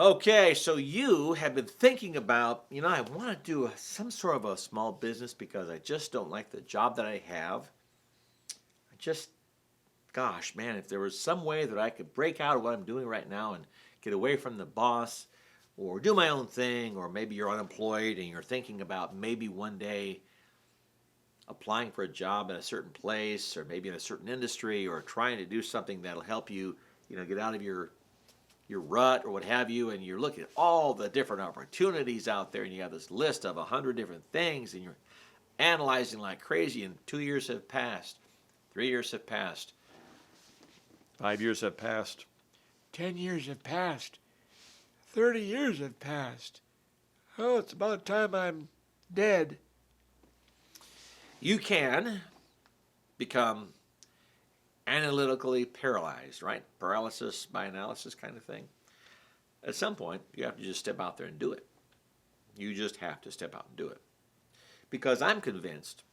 Okay, so you have been thinking about, I want to do some sort of a small business because I just don't like the job that I have. I just, gosh, man, if there was some way that I could break out of what I'm doing right now and get away from the boss or do my own thing, or maybe you're unemployed and you're thinking about maybe one day applying for a job in a certain place or maybe in a certain industry or trying to do something that'll help you, get out of your rut or what have you, and you're looking at all the different opportunities out there, and you have this list of 100 different things, and you're analyzing like crazy, and 2 years have passed, 3 years have passed, 5 years have passed, 10 years have passed, 30 years have passed. Oh, it's about time I'm dead. You can become analytically paralyzed, right? Paralysis by analysis kind of thing. At some point, you have to just step out there and do it. You just have to step out and do it. Because I'm convinced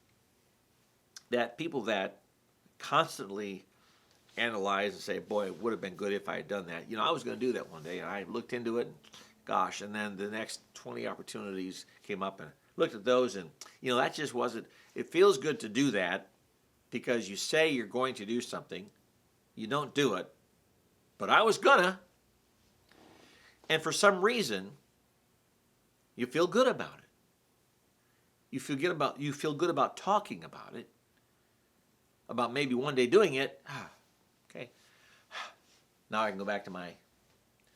that people that constantly analyze and say, boy, it would have been good if I had done that. I was going to do that one day, and I looked into it, and gosh, and then the next 20 opportunities came up, and looked at those, and, that just wasn't, it feels good to do that, because you say you're going to do something, you don't do it, but I was gonna. And for some reason, you feel good about it. You feel good about talking about it, about maybe one day doing it. Okay, now I can go back to my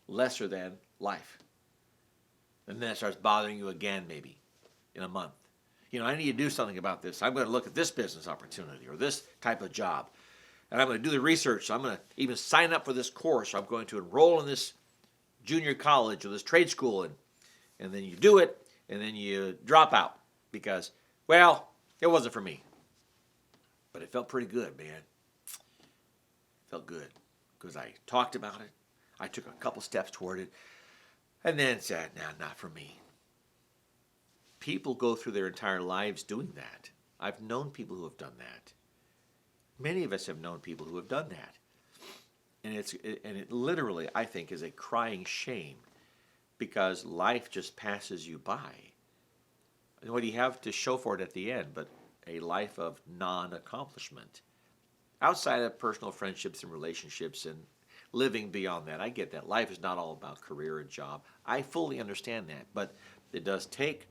lesser than life. And then it starts bothering you again maybe in a month. I need to do something about this. I'm going to look at this business opportunity or this type of job. And I'm going to do the research. So I'm going to even sign up for this course. I'm going to enroll in this junior college or this trade school. And then you do it, and then you drop out because, well, it wasn't for me. But it felt pretty good, man. It felt good because I talked about it. I took a couple steps toward it. And then said, nah, not for me. People go through their entire lives doing that. I've known people who have done that. Many of us have known people who have done that. And it literally, I think, is a crying shame because life just passes you by. And what do you have to show for it at the end but a life of non-accomplishment? Outside of personal friendships and relationships and living beyond that, I get that. Life is not all about career and job. I fully understand that, but it does take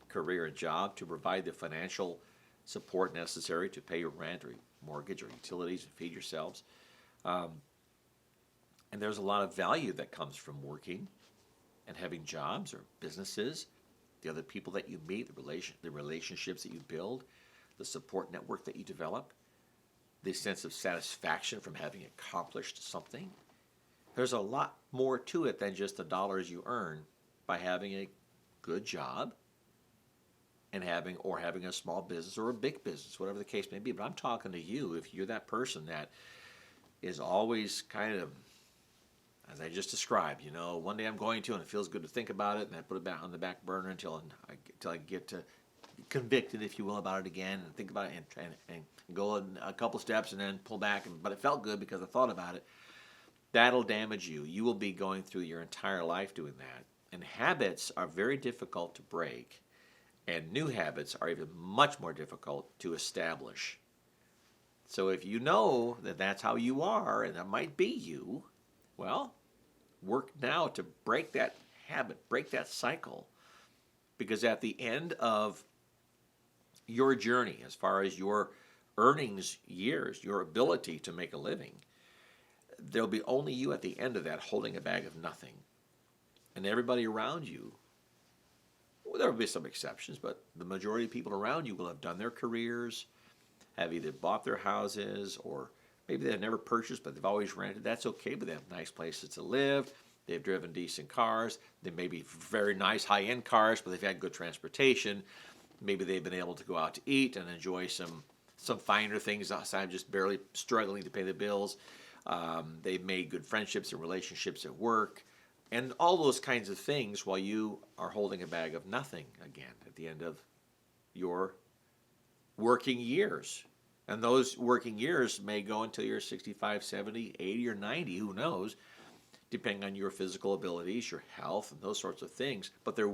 career and job to provide the financial support necessary to pay your rent or mortgage or utilities and feed yourselves. And there's a lot of value that comes from working and having jobs or businesses, the other people that you meet, the relationships that you build, the support network that you develop, the sense of satisfaction from having accomplished something. There's a lot more to it than just the dollars you earn by having a good job and having a small business or a big business, whatever the case may be. But I'm talking to you if you're that person that is always kind of, as I just described, one day I'm going to, and it feels good to think about it, and I put it back on the back burner until I get to convicted, if you will, about it again, and think about it and go a couple steps and then pull back. But it felt good because I thought about it. That'll damage you. You will be going through your entire life doing that. And habits are very difficult to break. And new habits are even much more difficult to establish. So if you know that that's how you are, and that might be you, well, work now to break that habit, break that cycle. Because at the end of your journey, as far as your earnings years, your ability to make a living, there'll be only you at the end of that holding a bag of nothing. And everybody around you, well, there will be some exceptions, but the majority of people around you will have done their careers, have either bought their houses, or maybe they've never purchased, but they've always rented. That's okay, but they have nice places to live. They've driven decent cars. They may be very nice high-end cars, but they've had good transportation. Maybe they've been able to go out to eat and enjoy some finer things outside, just barely struggling to pay the bills. They've made good friendships and relationships at work. And all those kinds of things while you are holding a bag of nothing again at the end of your working years. And those working years may go until you're 65, 70, 80, or 90, who knows, depending on your physical abilities, your health, and those sorts of things. But there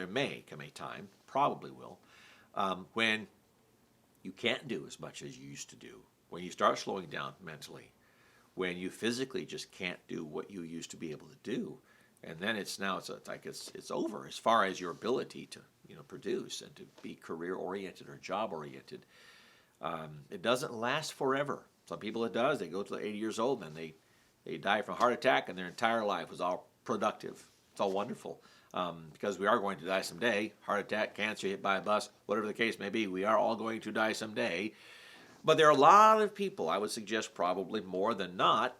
may come a time, probably will, when you can't do as much as you used to do. When you start slowing down mentally, when you physically just can't do what you used to be able to do, and then it's over as far as your ability to produce and to be career oriented or job oriented. It doesn't last forever. Some people it does. They go to 80 years old and then they die from a heart attack, and their entire life was all productive. It's all wonderful. Because we are going to die someday. Heart attack, cancer, hit by a bus, whatever the case may be, we are all going to die someday. But there are a lot of people, I would suggest probably more than not,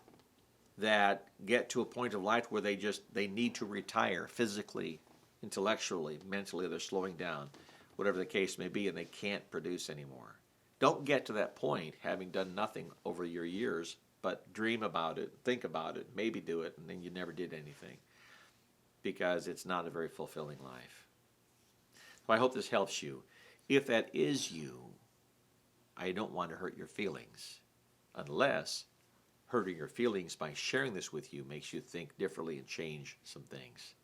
that get to a point of life where they need to retire physically, intellectually, mentally. They're slowing down, whatever the case may be, and they can't produce anymore. Don't get to that point having done nothing over your years, but dream about it, think about it, maybe do it, and then you never did anything, because it's not a very fulfilling life. So I hope this helps you. If that is you, I don't want to hurt your feelings, unless hurting your feelings by sharing this with you makes you think differently and change some things.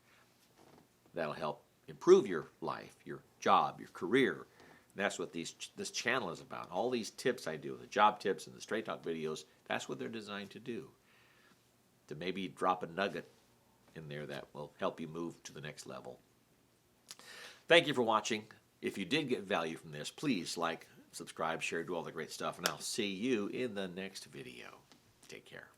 That'll help improve your life, your job, your career. And that's what this channel is about. All these tips I do, the job tips and the Straight Talk videos, that's what they're designed to do. To maybe drop a nugget in there that will help you move to the next level. Thank you for watching. If you did get value from this, please like, subscribe, share, do all the great stuff, and I'll see you in the next video. Take care.